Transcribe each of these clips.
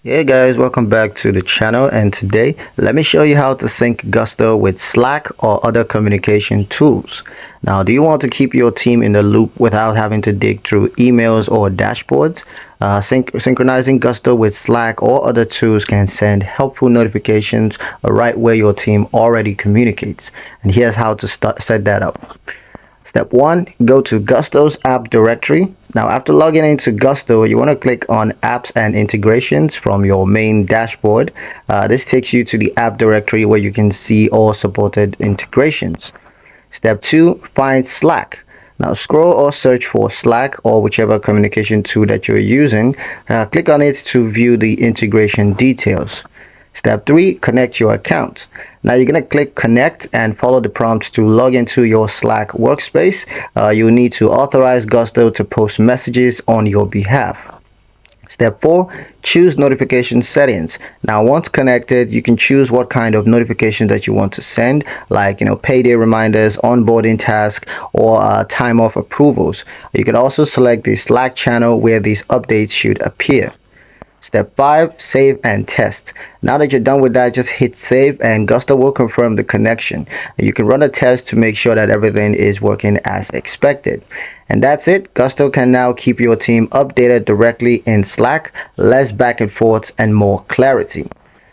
Hey guys, welcome back to the channel, and today let me show you how to sync Gusto with Slack or other communication tools. Now, do you want to keep your team in the loop without having to dig through emails or dashboards? Synchronizing Gusto with Slack or other tools can send helpful notifications right where your team already communicates. And here's how to set that up. Step 1, go to Gusto's app directory. Now, after logging into Gusto, you want to click on Apps and Integrations from your main dashboard. This takes you to the app directory where you can see all supported integrations. Step 2, find Slack. Now, scroll or search for Slack or whichever communication tool that you're using. Click on it to view the integration details. Step 3, connect your account. Now you're going to click connect and follow the prompts to log into your Slack workspace. You'll need to authorize Gusto to post messages on your behalf. Step 4, choose notification settings. Now once connected, you can choose what kind of notification that you want to send, like payday reminders, onboarding tasks, or time off approvals. You can also select the Slack channel where these updates should appear. Step 5, save and test. Now that you're done with that, just hit save and Gusto will confirm the connection. You can run a test to make sure that everything is working as expected. And that's it. Gusto can now keep your team updated directly in Slack, less back and forth and more clarity.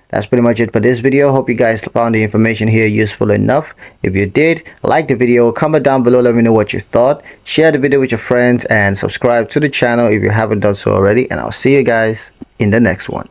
That's pretty much it for this video. Hope you guys found the information here useful enough. If you did, like the video, comment down below, let me know what you thought. Share the video with your friends and subscribe to the channel if you haven't done so already. And I'll see you guys in the next one.